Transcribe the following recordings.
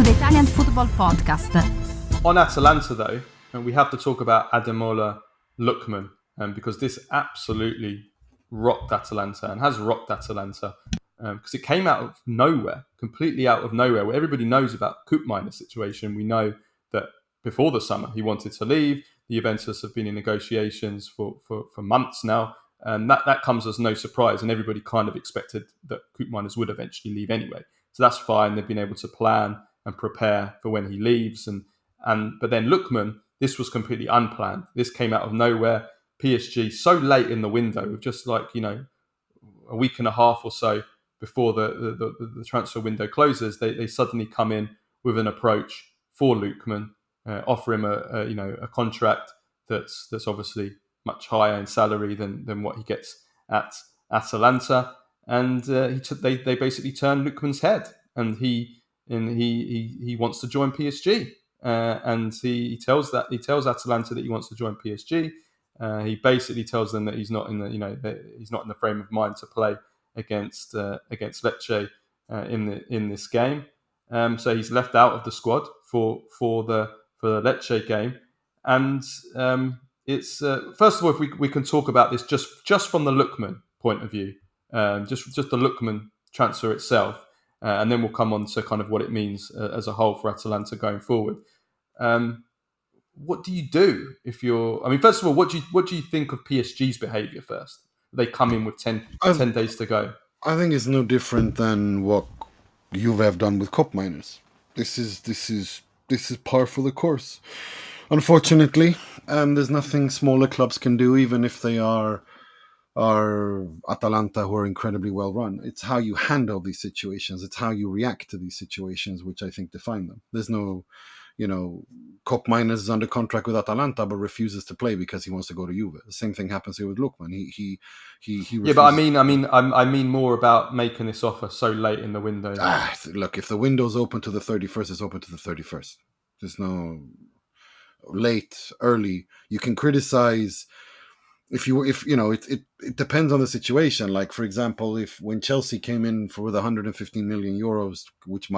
the Italian Football Podcast. On Atalanta, though, we have to talk about Ademola Lookman, because this absolutely rocked Atalanta and has rocked Atalanta, because it came out of nowhere, completely out of nowhere. Where everybody knows about Koopmeiners' situation. We know that before the summer he wanted to leave. The Juventus have been in negotiations for months now, and that comes as no surprise. And everybody kind of expected that Koopmeiners would eventually leave anyway. So that's fine. They've been able to plan and prepare for when he leaves. But then Lookman, this was completely unplanned. This came out of nowhere. PSG so late in the window, just like, a week and a half or so before the transfer window closes, they suddenly come in with an approach for Lookman, offer him a contract that's obviously much higher in salary than what he gets at Atalanta, and they basically turned Lookman's head, and he wants to join PSG, and he tells Atalanta that he wants to join PSG. He basically tells them that he's not in the frame of mind to play against Lecce in this game. So he's left out of the squad for the Lecce game. And it's first of all, if we can talk about this just from the Lookman point of view, just the Lookman transfer itself, and then we'll come on to kind of what it means as a whole for Atalanta going forward. What do you do if you're? I mean, first of all, what do you think of PSG's behaviour first? They come in with 10 days to go. I think it's no different than what Juve have done with Koopmeiners. This is par for the course. Unfortunately, there's nothing smaller clubs can do, even if they are Atalanta, who are incredibly well run. It's how you handle these situations. It's how you react to these situations, which I think define them. There's no, Koopmeiners is under contract with Atalanta, but refuses to play because he wants to go to Juve. The same thing happens here with Lookman. He yeah, but I mean more about making this offer so late in the window. Look, if the window's open to the 31st, it's open to the 31st. There's no late, early. You can criticize. It depends on the situation. Like, for example, when Chelsea came in with 115 million euros, which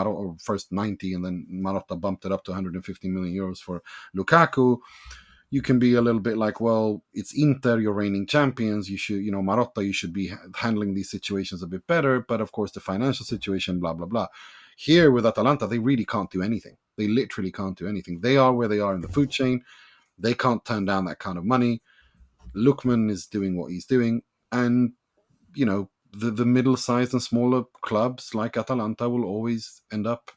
first 90, and then Marotta bumped it up to 115 million euros for Lukaku, you can be a little bit like, well, it's Inter, you're reigning champions. You should, Marotta, you should be handling these situations a bit better. But of course, the financial situation, blah, blah, blah. Here with Atalanta, they really can't do anything. They literally can't do anything. They are where they are in the food chain. They can't turn down that kind of money. Lookman is doing what he's doing, and the middle-sized and smaller clubs like Atalanta will always end up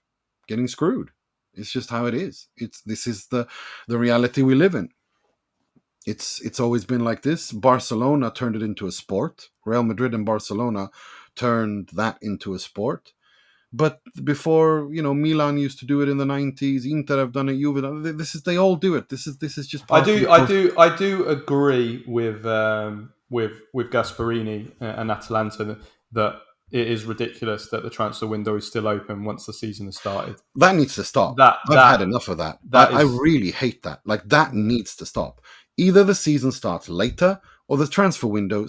getting screwed. It's just how it is. This is the reality we live in. It's always been like this. Barcelona turned it into a sport. Real Madrid and Barcelona turned that into a sport. But before, Milan used to do it in the 90s. Inter have done it. Juve, they all do it. This is just. I do agree with Gasperini and Atalanta that it is ridiculous that the transfer window is still open once the season has started. That needs to stop. I've had enough of that. I really hate that. Like, that needs to stop. Either the season starts later or the transfer window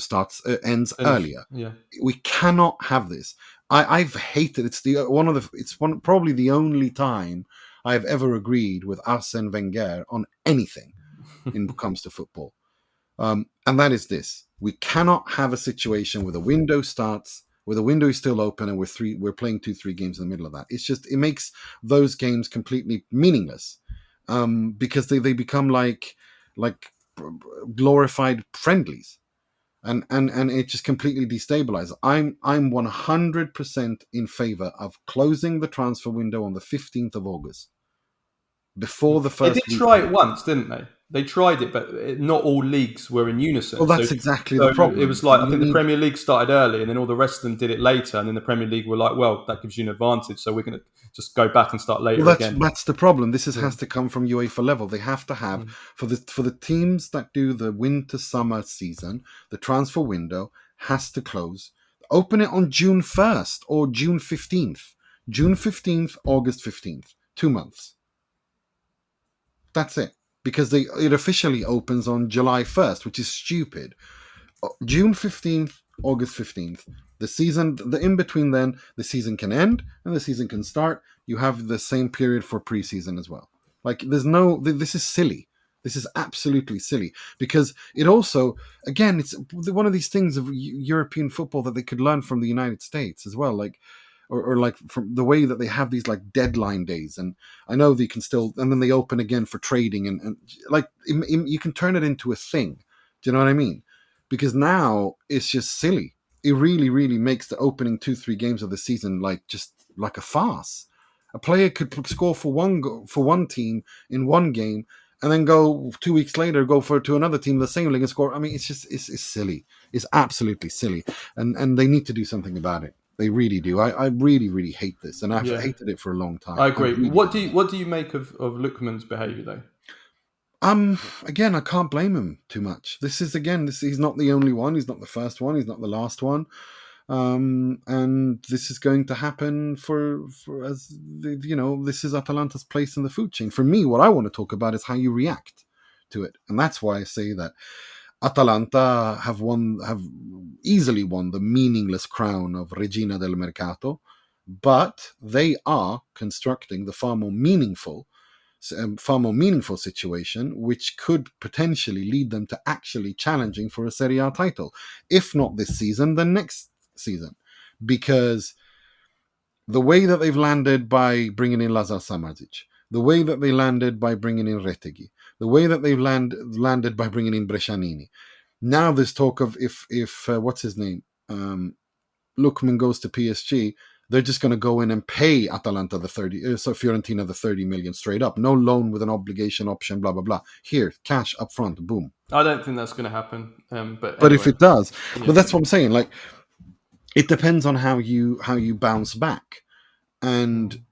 ends earlier. Yeah. We cannot have this. I've hated. It's probably the only time I've ever agreed with Arsene Wenger on anything when it comes to football, and that is this: we cannot have a situation where the window starts, where the window is still open, and we're playing 2-3 games in the middle of that. It makes those games completely meaningless, because they become like glorified friendlies. And it just completely destabilizes. I'm 100% in favor of closing the transfer window on the 15th of August. Before the first. They did try it once, didn't they? They tried it, but not all leagues were in unison. Well, that's exactly the problem. It was like, I think the Premier League started early, and then all the rest of them did it later, and then the Premier League were like, well, that gives you an advantage, so we're going to just go back and start later again. That's the problem. This has to come from UEFA level. They have to have, for the teams that do the winter-summer season, the transfer window has to close. Open it on June 1st or June 15th. June 15th, August 15th. 2 months. That's it. Because it officially opens on July 1st, which is stupid. June 15th, August 15th. The season, the in between, then the season can end and the season can start. You have the same period for preseason as well. Like there's no, this is silly. This is absolutely silly because it also, again, it's one of these things of European football that they could learn from the United States as well. Like, or like from the way that they have these like deadline days. And I know they can still, and then they open again for trading and like you can turn it into a thing. Do you know what I mean? Because now it's just silly. It really, really makes the opening 2-3 games of the season like just like a farce. A player could score for one team in one game, and then go 2 weeks later, go to another team the same league and score. I mean, it's just it's silly. It's absolutely silly, and they need to do something about it. They really do. I really, really hate this, and I've hated it for a long time. I agree. Really what do you make of Lookman's behaviour though? Again, I can't blame him too much. He's not the only one. He's not the first one. He's not the last one. And this is going to happen for this is Atalanta's place in the food chain. For me, what I want to talk about is how you react to it. And that's why I say that Atalanta have easily won the meaningless crown of Regina del Mercato, but they are constructing the far more meaningful situation, which could potentially lead them to actually challenging for a Serie A title. If not this season, then next season. Because the way that they've landed by bringing in Lazar Samardžić, the way that they landed by bringing in Retegui, the way that they've landed by bringing in Brescianini. Now there's talk of if what's his name? Lookman goes to PSG, they're just going to go in and pay Atalanta Fiorentina the 30 million straight up. No loan with an obligation option, blah, blah, blah. Here, cash up front, boom. I don't think that's going to happen. But anyway, if it does, but that's what I'm saying. Like, it depends on how you bounce back. And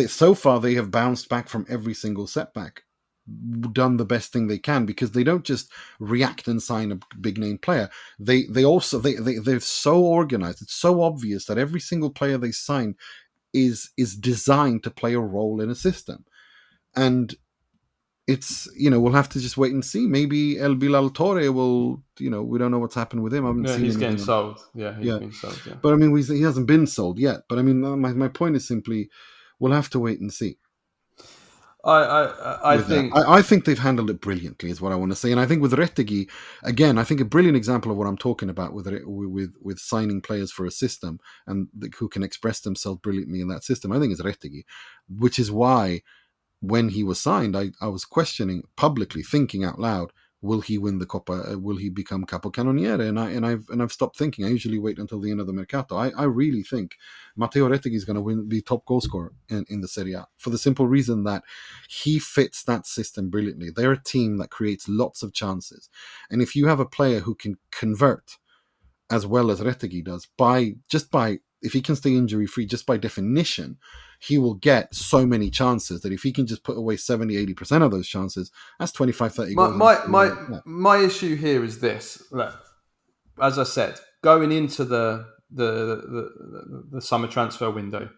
so far they have bounced back from every single setback, done the best thing they can, because they don't just react and sign a big name player. They're so organized. It's so obvious that every single player they sign is designed to play a role in a system. And it's, we'll have to just wait and see. Maybe El Bilal Torre will, we don't know what's happened with him. I haven't seen he's getting sold. Yeah, he's been sold. Yeah. But I mean, he hasn't been sold yet. But I mean, my point is simply, we'll have to wait and see. I think they've handled it brilliantly, is what I want to say. And I think with Retegui, again, I think a brilliant example of what I'm talking about with signing players for a system and who can express themselves brilliantly in that system, I think is Retegui, which is why when he was signed, I was questioning publicly, thinking out loud, will he win the Coppa? Will he become capocannoniere? And I've stopped thinking. I usually wait until the end of the Mercato. I really think Mateo Retegui is going to be top goal scorer in the Serie A, for the simple reason that he fits that system brilliantly. They're a team that creates lots of chances, and if you have a player who can convert as well as Retegui does, if he can stay injury free, just by definition, he will get so many chances that if he can just put away 70-80% of those chances, that's 25-30 goals. My issue here is this. Look, as I said, going into the summer transfer window,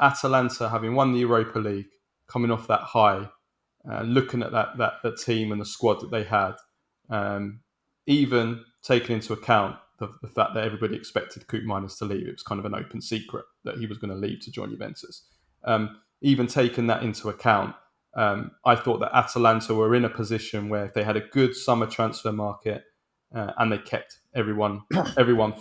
Atalanta having won the Europa League, coming off that high, looking at that team and the squad that they had, even taking into account the fact that everybody expected Koopmeiners to leave. It was kind of an open secret that he was going to leave to join Juventus. Even taking that into account, I thought that Atalanta were in a position where if they had a good summer transfer market and they kept everyone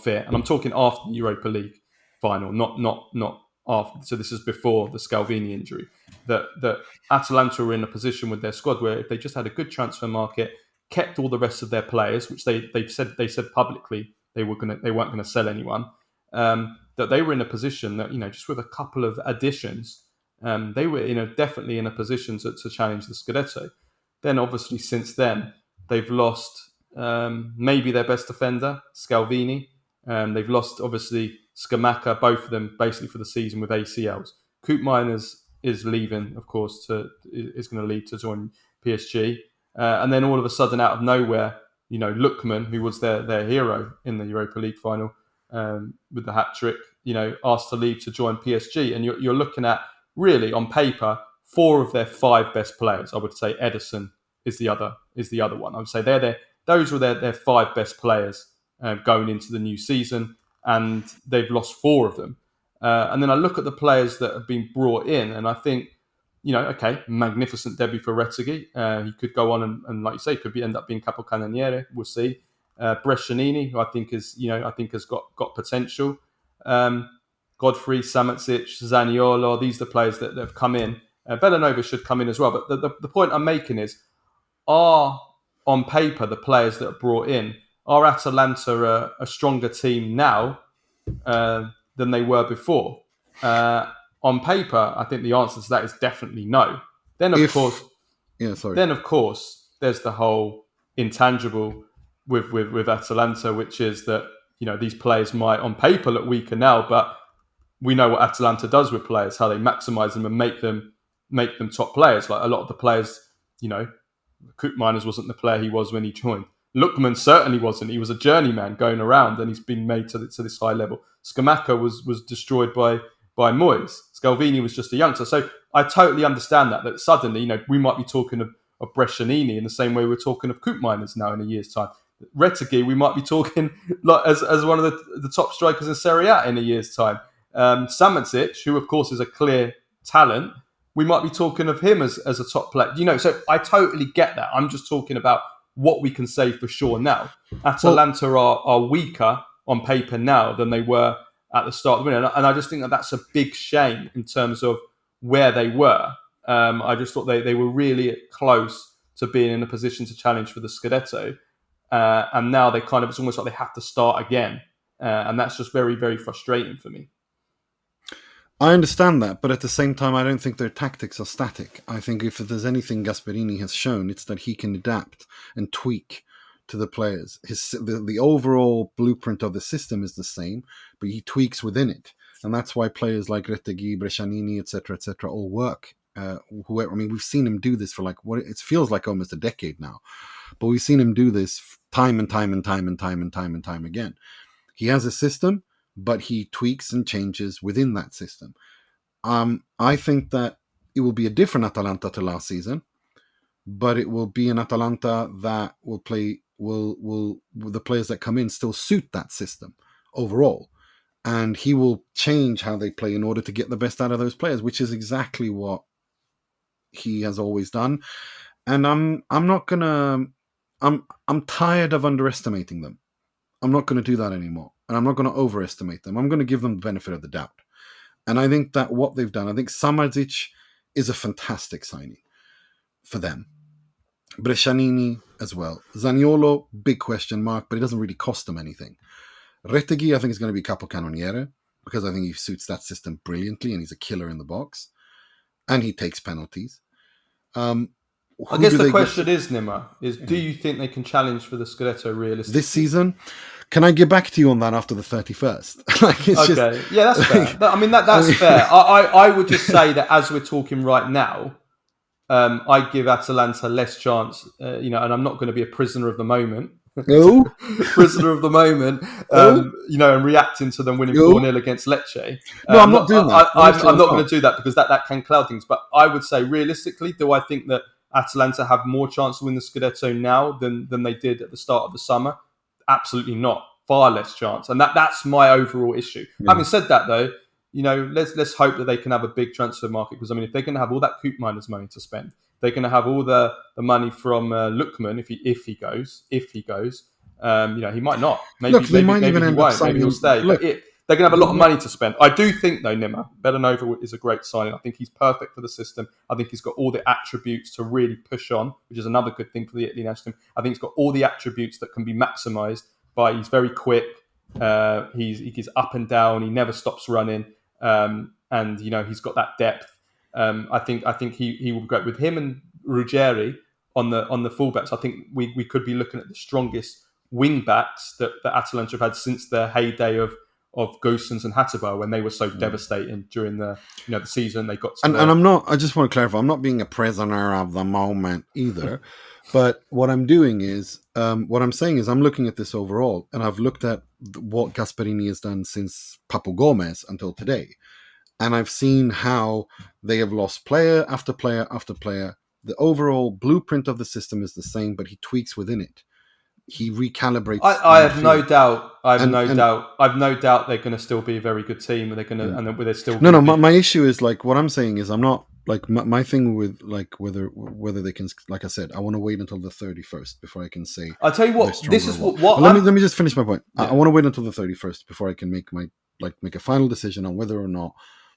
fit, and I'm talking after the Europa League final, not after. So this is before the Scalvini injury. That Atalanta were in a position with their squad where if they just had a good transfer market, kept all the rest of their players, which they said publicly they weren't going to sell anyone. That they were in a position that, just with a couple of additions, they were definitely in a position to challenge the Scudetto. Then obviously since then they've lost maybe their best defender, Scalvini. They've lost obviously Scamacca, both of them basically for the season with ACLs. Koopmeiners is leaving, of course, is going to leave to join PSG. And then all of a sudden, out of nowhere, Lookman, who was their hero in the Europa League final with the hat trick, asked to leave to join PSG. And you're looking at, really, on paper, 4 of their 5 best players. I would say Ederson is the other one. I would say those were their 5 best players going into the new season, and they've lost 4 of them. And then I look at the players that have been brought in, and I think, okay, magnificent debut for Retegui. He could go on and like you say, could end up being capocannoniere. We'll see. Brescianini, who I think has got potential. Godfrey, Samacic, Zaniolo, these are the players that have come in. Villanova should come in as well. But the point I'm making is, are on paper the players that are brought in, are Atalanta a stronger team now than they were before? On paper, I think the answer to that is definitely no. Then of course, there's the whole intangible with Atalanta, which is that these players might on paper look weaker now, but we know what Atalanta does with players, how they maximise them and make them top players. Like a lot of the players, Koopmeiners wasn't the player he was when he joined. Lookman certainly wasn't. He was a journeyman going around, and he's been made to this high level. Scamacca was destroyed by Moyes. Scalvini was just a youngster. So I totally understand that suddenly, we might be talking of Brescianini in the same way we're talking of Koopmeiners now in a year's time. Retegui, we might be talking as one of the top strikers in Serie A in a year's time. Samacic, who of course is a clear talent, we might be talking of him as a top player. So I totally get that. I'm just talking about what we can say for sure now. Atalanta are weaker on paper now than they were at the start of the winter. And I just think that's a big shame in terms of where they were. I just thought they were really close to being in a position to challenge for the Scudetto. And now it's almost like they have to start again. And that's just very, very frustrating for me. I understand that, but at the same time, I don't think their tactics are static. I think if there's anything Gasperini has shown, it's that he can adapt and tweak to the players. The overall blueprint of the system is the same, but he tweaks within it. And that's why players like Retegui, Brescianini, etc., all work. We've seen him do this for it feels like almost a decade now. But we've seen him do this time and time again. He has a system, but he tweaks and changes within that system. I think that it will be a different Atalanta to last season, but it will be an Atalanta that will the players that come in still suit that system overall. And he will change how they play in order to get the best out of those players, which is exactly what he has always done. And I'm tired of underestimating them. I'm not going to do that anymore. And I'm not going to overestimate them. I'm going to give them the benefit of the doubt. And I think that what they've done, I think Samacic is a fantastic signing for them. Brescianini as well. Zaniolo, big question mark, but it doesn't really cost them anything. Retegui, I think, is going to be capocannoniere because I think he suits that system brilliantly and he's a killer in the box. And he takes penalties. I guess the question is, Nima, do you think they can challenge for the Scudetto realistically? This season? Can I get back to you on that after the 31st? Yeah, that's fair. That's fair. I would just say that as we're talking right now, I give Atalanta less chance, and I'm not going to be a prisoner of the moment. No. Prisoner of the moment, and reacting to them winning 4-0 against Lecce. No, I'm not doing that. I'm not going to do that because that can cloud things. But I would say realistically, do I think that Atalanta have more chance to win the Scudetto now than they did at the start of the summer? Absolutely not. Far less chance. And that's my overall issue. Yeah. Having said that, though, let's hope that they can have a big transfer market because, if they're going to have all that Koopmeiners money to spend, they're going to have all the money from Lookman if he goes. He might not. Maybe he won't. Maybe he'll stay. But they're going to have a lot of money to spend. I do think, though, Nima, Villanova is a great signing. I think he's perfect for the system. I think he's got all the attributes to really push on, which is another good thing for the Italy national team. I think he's got all the attributes that can be maximised by he's very quick. He's up and down. He never stops running. And he's got that depth. I think he will be great with him and Ruggeri on the fullbacks. I think we could be looking at the strongest wing backs that Atalanta have had since their heyday of Goossens and Hatterbar when they were so devastating during the season. They got to I'm not. I just want to clarify. I'm not being a prisoner of the moment either. But what I'm doing is, what I'm saying is, I'm looking at this overall, and I've looked at what Gasperini has done since Papu Gomez until today, and I've seen how they have lost player after player after player. The overall blueprint of the system is the same, but he tweaks within it. he recalibrates. I the have no midfield. doubt. And I've no doubt they're going to still be a very good team, and they're still no, going to no. be. My issue is like what I'm saying is I'm not like my thing with like whether they can, like I said, I want to wait until the 31st before I can say I'll tell you they're what. This stronger is or what. what But I'm. let me just finish my point. Yeah. I want to wait until the 31st before I can make a final decision on whether or not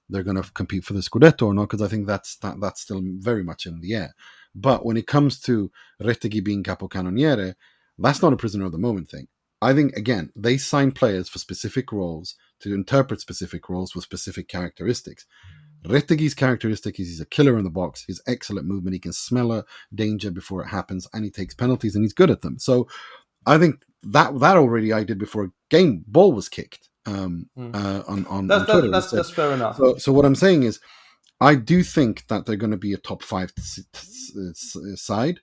they're going to compete for the Scudetto or not, because I think that's still very much in the air. But when it comes to Retegui being capocannoniere, that's not a prisoner of the moment thing. I think, again, they sign players for specific roles to interpret specific roles with specific characteristics. Retegui's characteristic is he's a killer in the box. He's excellent movement. He can smell a danger before it happens, and he takes penalties, and he's good at them. So I think that already I did before a game ball was kicked on Twitter. That's fair enough. So what I'm saying is, I do think that they're going to be a top 5 side.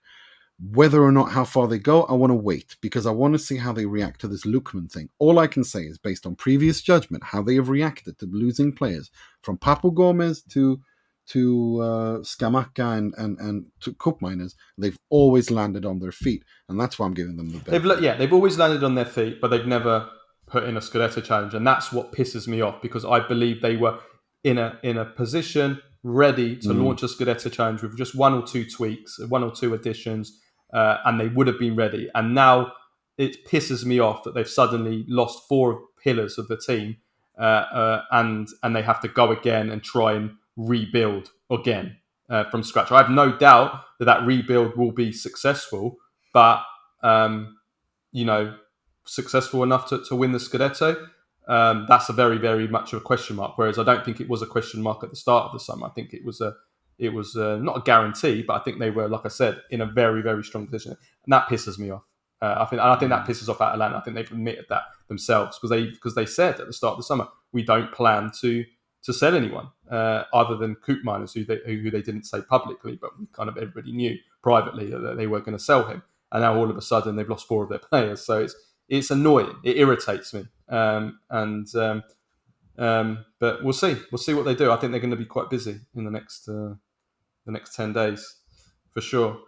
Whether or not how far they go, I want to wait because I want to see how they react to this Lookman thing. All I can say is based on previous judgment, how they have reacted to losing players from Papu Gomez to Scamacca and to Koopmeiners. They've always landed on their feet, and that's why I'm giving them the benefit. They've always landed on their feet, but they've never put in a Scudetto challenge, and that's what pisses me off because I believe they were in a position ready to launch a Scudetto challenge with just one or two tweaks, one or two additions, and they would have been ready. And now it pisses me off that they've suddenly lost 4 pillars of the team, and they have to go again and try and rebuild again from scratch. I have no doubt that rebuild will be successful, but successful enough to win the Scudetto. That's a very, very much of a question mark. Whereas I don't think it was a question mark at the start of the summer. I think it was not a guarantee, but I think they were, like I said, in a very, very strong position, and that pisses me off. I think that pisses off Atalanta. I think they've admitted that themselves because they said at the start of the summer we don't plan to sell anyone other than Koopmeiners, who they didn't say publicly, but we kind of everybody knew privately that they were going to sell him. And now all of a sudden they've lost 4 of their players, so it's annoying. It irritates me, but we'll see what they do. I think they're going to be quite busy in the next 10 days for sure.